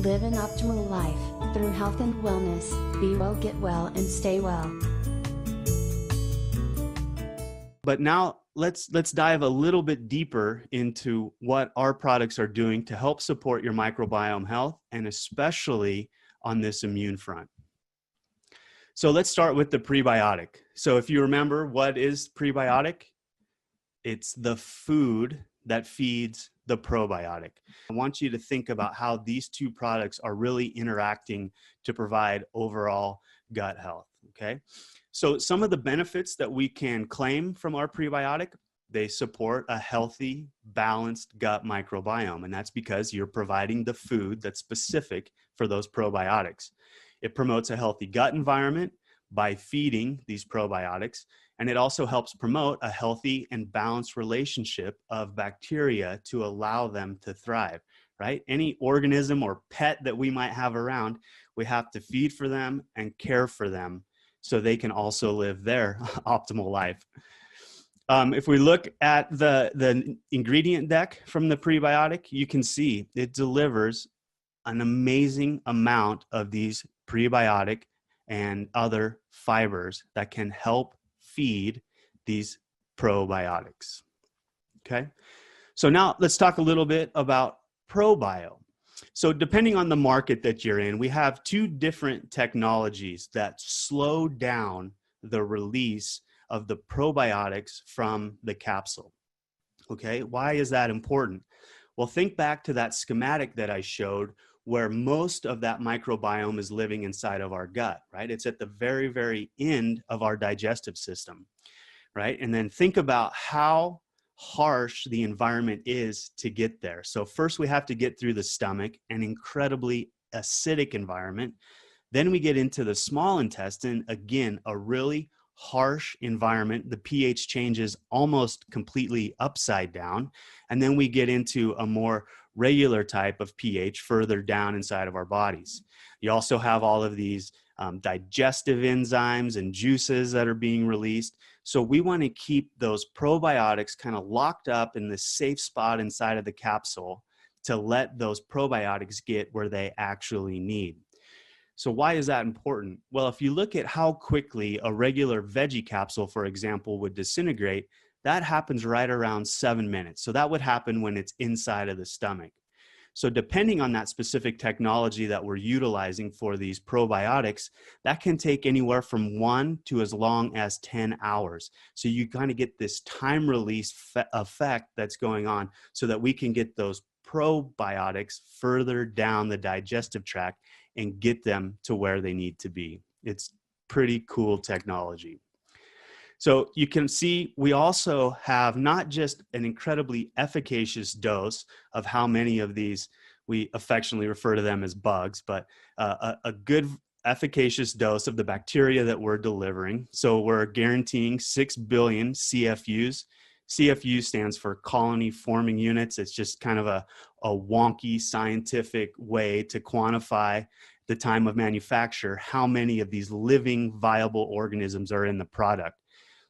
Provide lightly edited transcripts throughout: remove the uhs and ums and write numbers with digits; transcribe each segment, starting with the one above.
Live an optimal life through health and wellness. Be well, get well, and stay well. But now let's dive a little bit deeper into what our products are doing to help support your microbiome health, and especially on this immune front. So let's start with the prebiotic. So if you remember, what is prebiotic? It's the food that feeds the probiotic. I want you to think about how these two products are really interacting to provide overall gut health, okay? So some of the benefits that we can claim from our prebiotic, they support a healthy, balanced gut microbiome, and that's because you're providing the food that's specific for those probiotics. It promotes a healthy gut environment by feeding these probiotics, and it also helps promote a healthy and balanced relationship of bacteria to allow them to thrive, right? Any organism or pet that we might have around, we have to feed for them and care for them so they can also live their optimal life. If we look at the ingredient deck from the prebiotic, you can see it delivers an amazing amount of these prebiotic and other fibers that can help feed these probiotics. Okay, so now let's talk a little bit about ProBio. So depending on the market that you're in, we have two different technologies that slow down the release of the probiotics from the capsule. Okay, why is that important? Well, think back to that schematic that I showed where most of that microbiome is living inside of our gut, right? It's at the very, very end of our digestive system, right? And then think about how harsh the environment is to get there. So first we have to get through the stomach, an incredibly acidic environment. Then we get into the small intestine, again, a really harsh environment. The pH changes almost completely upside down. And then we get into a more regular type of pH further down inside of our bodies. You also have all of these digestive enzymes and juices that are being released. So we want to keep those probiotics kind of locked up in this safe spot inside of the capsule to let those probiotics get where they actually need. So why is that important? Well, if you look at how quickly a regular veggie capsule, for example, would disintegrate, that happens right around 7 minutes. So that would happen when it's inside of the stomach. So depending on that specific technology that we're utilizing for these probiotics, that can take anywhere from 1 to as long as 10 hours. So you kind of get this time release effect that's going on so that we can get those probiotics further down the digestive tract and get them to where they need to be. It's pretty cool technology. So you can see we also have not just an incredibly efficacious dose of how many of these, we affectionately refer to them as bugs, but a good efficacious dose of the bacteria that we're delivering. So we're guaranteeing 6 billion CFUs. CFU stands for colony forming units. It's just kind of a wonky scientific way to quantify the time of manufacture, how many of these living viable organisms are in the product.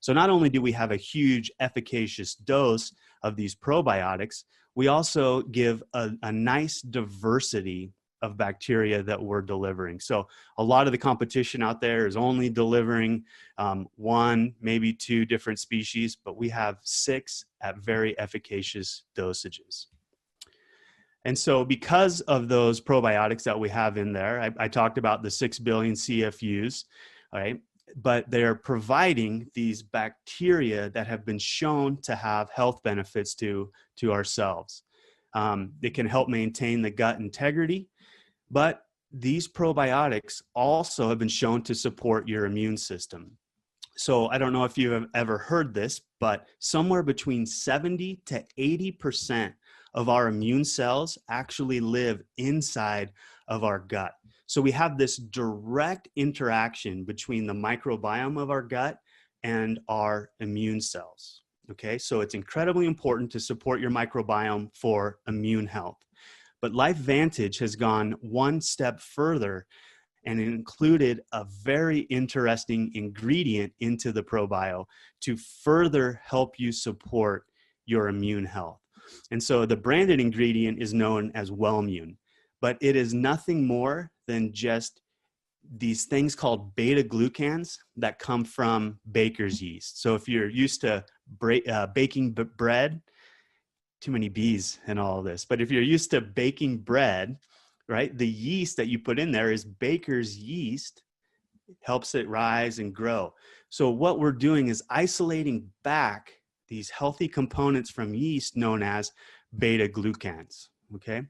So not only do we have a huge efficacious dose of these probiotics, we also give a nice diversity of bacteria that we're delivering. So a lot of the competition out there is only delivering 1, maybe 2 different species, but we have 6 at very efficacious dosages. And so because of those probiotics that we have in there, I talked about the 6 billion CFUs, all right? But they're providing these bacteria that have been shown to have health benefits to ourselves. They can help maintain the gut integrity, but these probiotics also have been shown to support your immune system. So I don't know if you have ever heard this, but somewhere between 70 to 80% of our immune cells actually live inside of our gut. So we have this direct interaction between the microbiome of our gut and our immune cells. Okay, so it's incredibly important to support your microbiome for immune health. But LifeVantage has gone one step further and included a very interesting ingredient into the ProBio to further help you support your immune health. And so the branded ingredient is known as Wellmune. but it is nothing more than just these things called beta glucans that come from baker's yeast. So if you're used to baking bread, too many B's in all of this, but if you're used to baking bread, right, the yeast that you put in there is baker's yeast, helps it rise and grow. So what we're doing is isolating back these healthy components from yeast known as beta glucans, okay?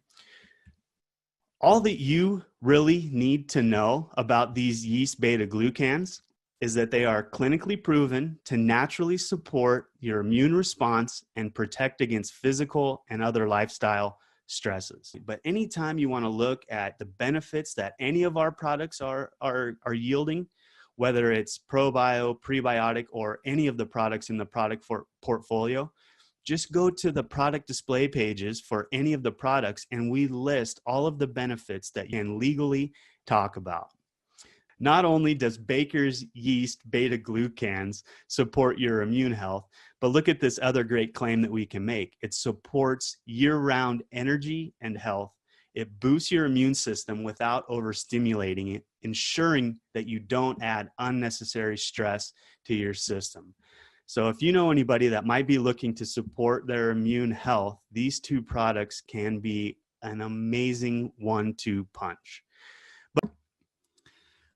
All that you really need to know about these yeast beta glucans is that they are clinically proven to naturally support your immune response and protect against physical and other lifestyle stresses. But anytime you want to look at the benefits that any of our products are yielding, whether it's probio, prebiotic, or any of the products in the product portfolio, just go to the product display pages for any of the products and we list all of the benefits that you can legally talk about. Not only does baker's yeast beta glucans support your immune health, but look at this other great claim that we can make. It supports year-round energy and health. It boosts your immune system without overstimulating it, ensuring that you don't add unnecessary stress to your system. So if you know anybody that might be looking to support their immune health, these two products can be an amazing one-two punch.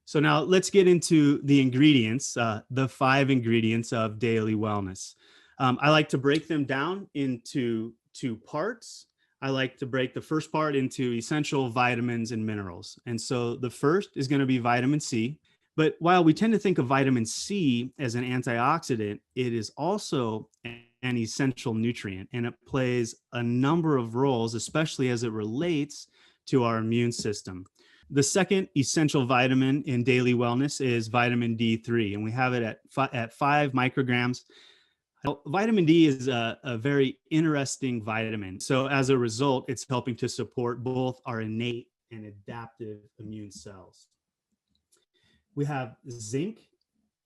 So now let's get into the ingredients, the 5 ingredients of daily wellness. I like to break them down into 2 parts. I like to break the first part into essential vitamins and minerals. And so the first is going to be vitamin C. But while we tend to think of vitamin C as an antioxidant, it is also an essential nutrient, and it plays a number of roles, especially as it relates to our immune system. The second essential vitamin in daily wellness is vitamin D3, and we have it at 5 micrograms. Vitamin D is a very interesting vitamin. So as a result, it's helping to support both our innate and adaptive immune cells. We have zinc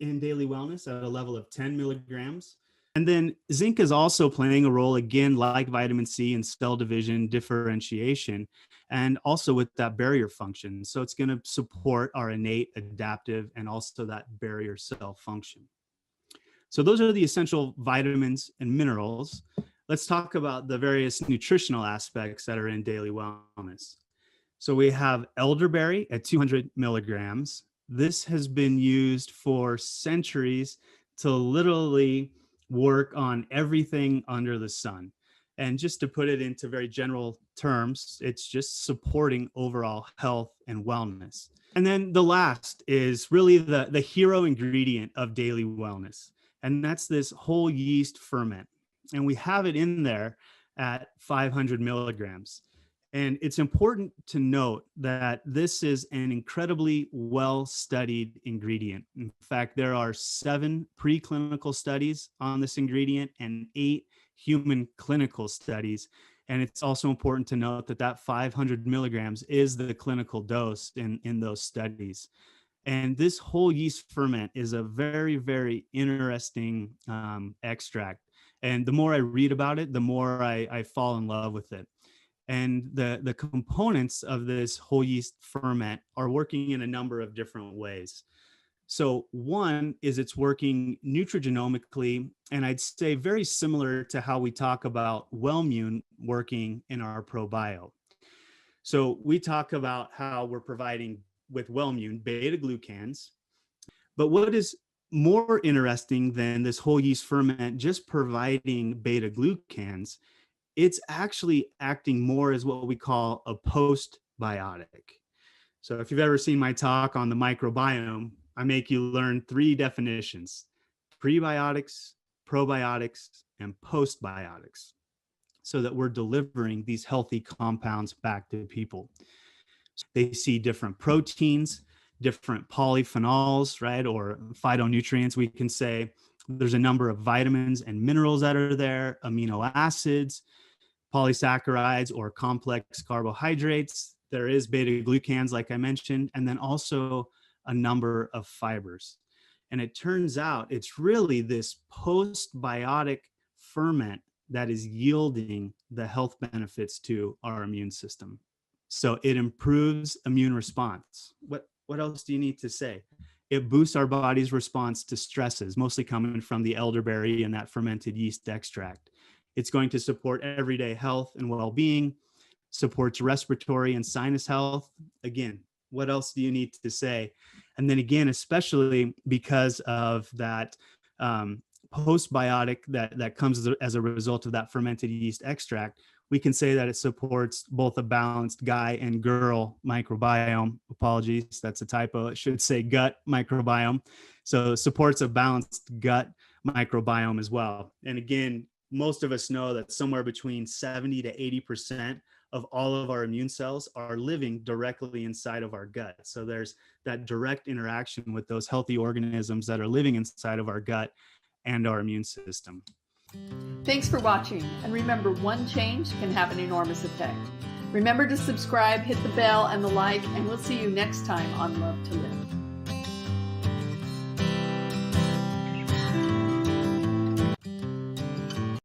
in daily wellness at a level of 10 milligrams. And then zinc is also playing a role, again, like vitamin C, in cell division, differentiation, and also with that barrier function. So it's going to support our innate, adaptive, and also that barrier cell function. So those are the essential vitamins and minerals. Let's talk about the various nutritional aspects that are in daily wellness. So we have elderberry at 200 milligrams. This has been used for centuries to literally work on everything under the sun. And just to put it into very general terms, it's just supporting overall health and wellness. And then the last is really the hero ingredient of daily wellness. And that's this whole yeast ferment. And we have it in there at 500 milligrams. And it's important to note that this is an incredibly well-studied ingredient. In fact, there are 7 preclinical studies on this ingredient and 8 human clinical studies. And it's also important to note that that 500 milligrams is the clinical dose in those studies. And this whole yeast ferment is a very, very interesting extract. And the more I read about it, the more I fall in love with it. And the components of this whole yeast ferment are working in a number of different ways. So one is it's working nutrigenomically, and I'd say very similar to how we talk about Wellmune working in our ProBio. So we talk about how we're providing with Wellmune beta glucans, but what is more interesting than this whole yeast ferment just providing beta glucans, it's actually acting more as what we call a postbiotic. So if you've ever seen my talk on the microbiome, I make you learn 3 definitions: prebiotics, probiotics, and postbiotics, so that we're delivering these healthy compounds back to people. They see different proteins, different polyphenols, right? Or phytonutrients, we can say. There's a number of vitamins and minerals that are there, amino acids, polysaccharides or complex carbohydrates. There is beta glucans, like I mentioned, and then also a number of fibers. And it turns out it's really this postbiotic ferment that is yielding the health benefits to our immune system. So it improves immune response. What else do you need to say? It boosts our body's response to stresses, mostly coming from the elderberry and that fermented yeast extract. It's going to support everyday health and well-being, supports respiratory and sinus health. Again, what else do you need to say? And then again, especially because of that postbiotic that comes as a result of that fermented yeast extract, we can say that it supports both a balanced guy and girl microbiome. Apologies, that's a typo. It should say gut microbiome. So it supports a balanced gut microbiome as well. And again, most of us know that somewhere between 70 to 80% of all of our immune cells are living directly inside of our gut. So there's that direct interaction with those healthy organisms that are living inside of our gut and our immune system. Thanks for watching, and remember, one change can have an enormous effect. Remember to subscribe, hit the bell and the like, and we'll see you next time on Love to Live.